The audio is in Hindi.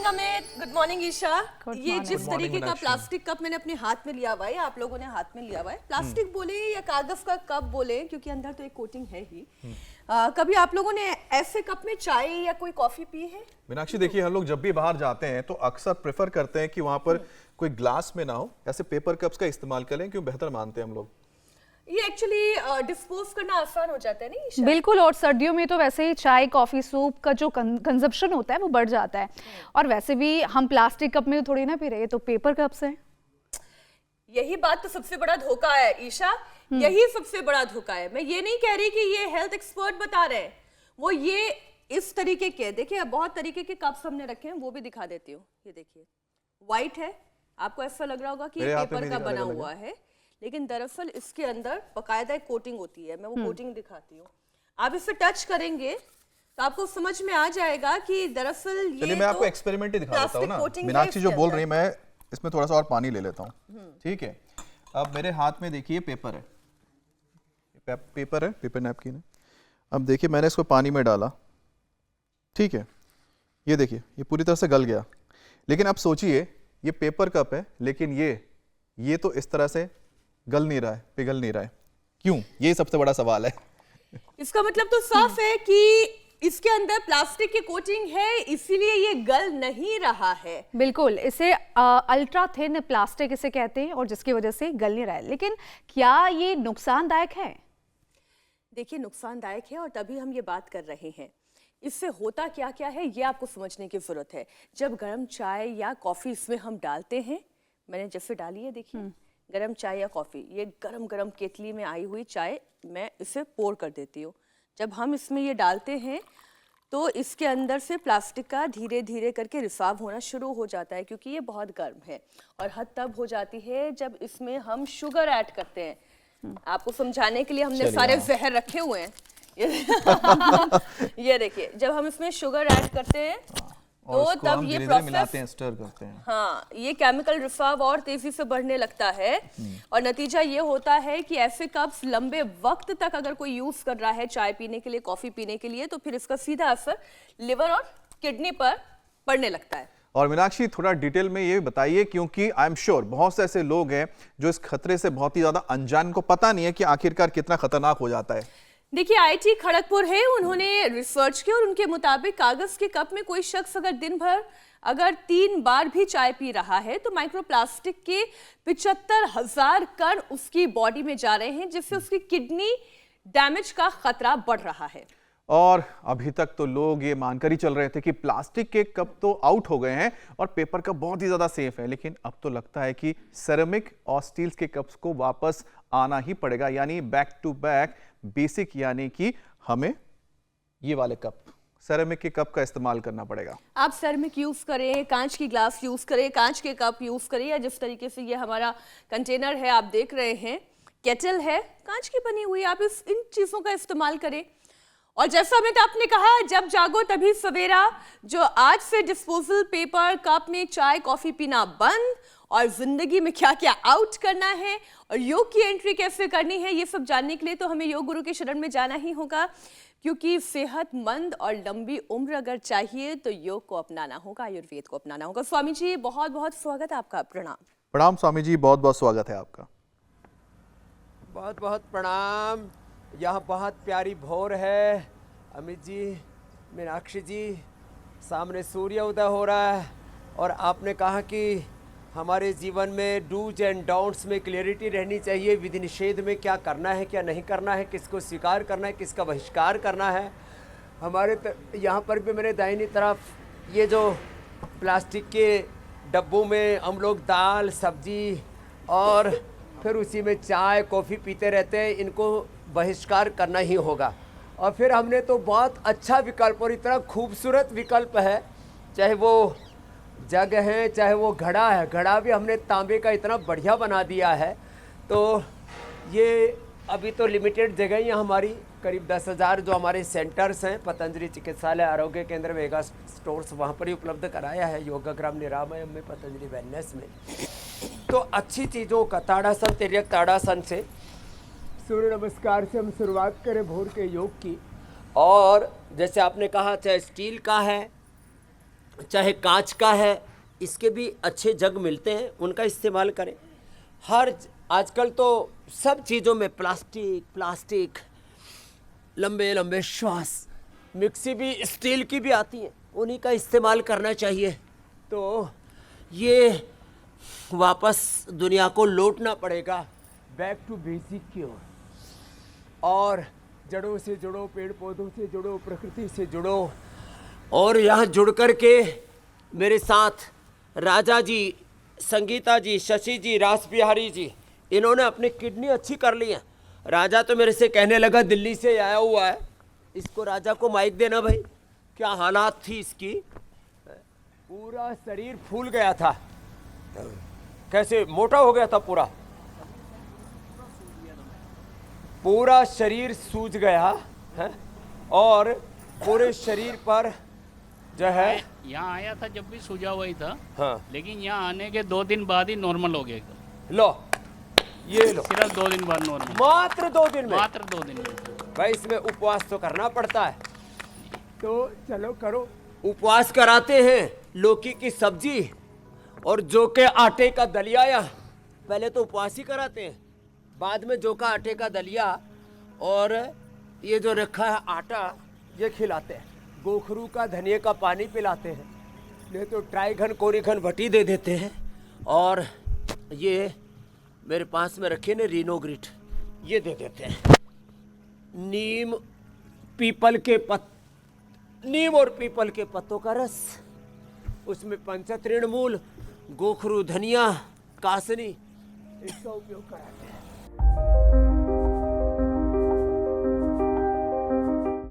Amit, good morning Isha. ये जिस तरीके का मीनाक्षी। प्लास्टिक कप मैंने अपने हाथ में लिया हुआ है, आप लोगों ने हाथ में लिया हुआ है, प्लास्टिक बोले या कागज का कप बोले, क्योंकि अंदर तो एक कोटिंग है ही। कभी आप लोगों ने ऐसे कप में चाय या कोई कॉफी पी है? मीनाक्षी देखिए, हम लोग जब भी बाहर जाते हैं तो अक्सर प्रेफर करते हैं कि वहां पर कोई ग्लास में ना हो, ऐसे पेपर कप्स का इस्तेमाल करें, क्यों बेहतर मानते हैं हम लोग। ये एक्चुअली डिस्पोज करना आसान हो जाता है नहीं ईशा? बिल्कुल। और सर्दियों में तो वैसे ही चाय कॉफी सूप का जो कंजप्शन होता है वो बढ़ जाता है। और वैसे भी हम प्लास्टिक कप में थोड़ी ना पी रहे हैं, तो पेपर कप्स हैं। यही बात तो सबसे बड़ा धोखा है ईशा, यही सबसे बड़ा धोखा है। मैं ये नहीं कह रही कि ये हेल्थ एक्सपर्ट बता रहे हैं, वो ये इस तरीके के, देखिए बहुत तरीके के कप्स हमने रखे हैं, वो भी दिखा देती हूँ। ये देखिए व्हाइट है, आपको ऐसा लग रहा होगा कि ये मेरे हाथ में पेपर भी का दिखने बना लगा। हुआ है, लेकिन दरअसल इसके अंदर बकायदा एक कोटिंग होती है। मैं वो कोटिंग दिखाती हूँ, आप इसे टच करेंगे तो आपको समझ में आ जाएगा कि दरअसल ये चलिए मैं आपको एक्सपेरिमेंट ही दिखा देता हूँ ना। coating है मीनाक्षी जो इसके बोल अंदर। रही है, मैं इसमें थोड़ा सा और पानी ले लेता हूँ। ठीक है, अब मेरे हाथ में देखिए पेपर है, पेपर है, पेपर नैपकिन है। अब देखिए मैंने इसको पानी में डाला, ठीक है, ये देखिए ये पूरी तरह से गल गया। लेकिन अब सोचिए ये पेपर कप है, लेकिन ये तो इस तरह से गल नहीं रहा है, पिघल नहीं रहा है। क्यों? ये सबसे बड़ा सवाल है। इसका मतलब तो साफ है कि इसके अंदर प्लास्टिक की कोटिंग है, इसीलिए ये गल नहीं रहा है। बिल्कुल, इसे अल्ट्रा थिन प्लास्टिक इसे कहते हैं, और जिसकी वजह से गल नहीं रहा है। लेकिन क्या ये नुकसानदायक है? देखिए नुकसानदायक है, और तभी हम ये बात कर रहे हैं। इससे होता क्या क्या है ये आपको समझने की जरूरत है। जब गर्म चाय या कॉफी इसमें हम डालते हैं, मैंने जैसे डाली है देखिए, गरम चाय या कॉफी, ये गरम गरम केतली में आई हुई चाय मैं इसे पोर कर देती हूँ। जब हम इसमें ये डालते हैं तो इसके अंदर से प्लास्टिक का धीरे धीरे करके रिसाव होना शुरू हो जाता है, क्योंकि ये बहुत गर्म है। और हद तब हो जाती है जब इसमें हम शुगर ऐड करते हैं। आपको समझाने के लिए हमने सारे जहर रखे हुए हैं। ये देखिए, जब हम इसमें शुगर ऐड करते हैं तो तब ये मिलाते प्रोसेस, हैं, स्टर करते हैं। हाँ, ये केमिकल रिसाव और तेजी से बढ़ने लगता है। और नतीजा ये होता है कि ऐसे कप्स लंबे वक्त तक अगर कोई यूज कर रहा है चाय पीने के लिए, कॉफी पीने के लिए, तो फिर इसका सीधा असर लिवर और किडनी पर पड़ने लगता है। और मीनाक्षी थोड़ा डिटेल में ये बताइए, क्योंकि आई एम श्योर बहुत से ऐसे लोग हैं जो इस खतरे से बहुत ही ज्यादा अनजान, को पता नहीं है कि आखिरकार कितना खतरनाक हो जाता है। देखिए IIT खड़गपुर है, उन्होंने रिसर्च किया और उनके मुताबिक कागज के कप में कोई शख्स अगर दिन भर अगर 3 बार भी चाय पी रहा है तो माइक्रोप्लास्टिक के 75,000 कण उसकी बॉडी में जा रहे हैं, जिससे उसकी किडनी डैमेज का खतरा बढ़ रहा है। और अभी तक तो लोग ये मानकर ही चल रहे थे कि प्लास्टिक के कप तो आउट हो गए हैं और पेपर कप बहुत ही ज्यादा सेफ है, लेकिन अब तो लगता है कि सेरेमिक और स्टील्स के कप्स को वापस आना ही पड़ेगा, यानी बैक टू बैक बेसिक, यानी कि हमें ये वाले कप, सेरेमिक के कप का इस्तेमाल करना पड़ेगा। आप सेरेमिक यूज करें, कांच की ग्लास यूज करें, कांच के कप यूज करें, या जिस तरीके से ये हमारा कंटेनर है आप देख रहे हैं, केटल है कांच की बनी हुई, आप इन चीजों का इस्तेमाल करें। और जैसा अमित आपने कहा, जब जागो तभी सवेरा, जो आज से डिस्पोजल पेपर कप में चाय कॉफी पीना बंद, और जिंदगी में क्या क्या आउट करना है और योग की एंट्री कैसे करनी है, ये सब जानने के लिए तो हमें योग गुरु के शरण में जाना ही होगा, क्योंकि सेहतमंद और लंबी उम्र अगर चाहिए तो योग को अपनाना होगा, आयुर्वेद को अपनाना होगा। स्वामी जी बहुत बहुत स्वागत है आपका। प्रणाम। प्रणाम स्वामी जी, बहुत बहुत स्वागत है आपका। बहुत बहुत प्रणाम। यहाँ बहुत प्यारी भोर है अमित जी, मीनाक्षी जी, सामने सूर्य उदय हो रहा है, और आपने कहा कि हमारे जीवन में डूज एंड डोंट्स में क्लियरिटी रहनी चाहिए, विधि निषेध में क्या करना है क्या नहीं करना है, किसको स्वीकार करना है किसका बहिष्कार करना है। हमारे यहाँ पर भी मेरे दाहिनी तरफ ये जो प्लास्टिक के डब्बों में हम लोग दाल सब्जी और फिर उसी में चाय कॉफ़ी पीते रहते हैं, इनको बहिष्कार करना ही होगा। और फिर हमने तो बहुत अच्छा विकल्प, और इतना खूबसूरत विकल्प है, चाहे वो जग है चाहे वो घड़ा है, घड़ा भी हमने तांबे का इतना बढ़िया बना दिया है। तो ये अभी तो लिमिटेड जगह ही हमारी करीब 10,000 जो हमारे सेंटर्स हैं, पतंजलि चिकित्सालय आरोग्य केंद्र मेगा स्टोर्स, वहाँ पर ही उपलब्ध कराया है, योगाग्राम निरामयम में, पतंजलि वेलनेस में। तो अच्छी चीज़ों का ताड़ासन, तिर्यक ताड़ासन से, सूर्य नमस्कार से हम शुरुआत करें भोर के योग की। और जैसे आपने कहा चाहे स्टील का है, चाहे कांच का है, इसके भी अच्छे जग मिलते हैं, उनका इस्तेमाल करें। आजकल तो सब चीज़ों में प्लास्टिक, लंबे लंबे श्वास, मिक्सी भी स्टील की भी आती हैं, उन्हीं का इस्तेमाल करना चाहिए। तो ये वापस दुनिया को लौटना पड़ेगा, बैक टू बेसिक की ओर। और जड़ों से जुड़ो, पेड़ पौधों से जुड़ो, प्रकृति से जुड़ो। और यहाँ जुड़ कर के मेरे साथ राजा जी, संगीता जी, शशि जी, रास बिहारी जी, इन्होंने अपनी किडनी अच्छी कर ली है। राजा तो मेरे से कहने लगा दिल्ली से आया हुआ है, इसको राजा को माइक देना भाई। क्या हालात थी इसकी, पूरा शरीर फूल गया था, कैसे मोटा हो गया था, पूरा शरीर सूज गया है। और पूरे शरीर पर जो है, यहाँ आया था जब भी सूजा हुआ ही था। हाँ, लेकिन यहाँ आने के 2 दिन बाद ही नॉर्मल हो गया एकदम। लो ये लो, सिर्फ 2 दिन बाद नॉर्मल, मात्र 2 दिन में। मात्र 2 दिन में। भाई इसमें उपवास तो करना पड़ता है, तो चलो करो। उपवास कराते हैं लौकी की सब्जी और जौ के आटे का दलिया। पहले तो उपवास ही कराते हैं, बाद में जौ का आटे का दलिया और ये जो रखा है आटा, ये खिलाते हैं। गोखरू का धनिया का पानी पिलाते हैं, नहीं तो ट्राइघन कोरिघन भटी दे देते हैं। और ये मेरे पास में रखे ने रीनोग्रिट, ये दे देते हैं। नीम और पीपल के पत्तों का रस, उसमें पंचतृणमूल, गोखरू, धनिया, कासनी, इसका उपयोग कराते हैं।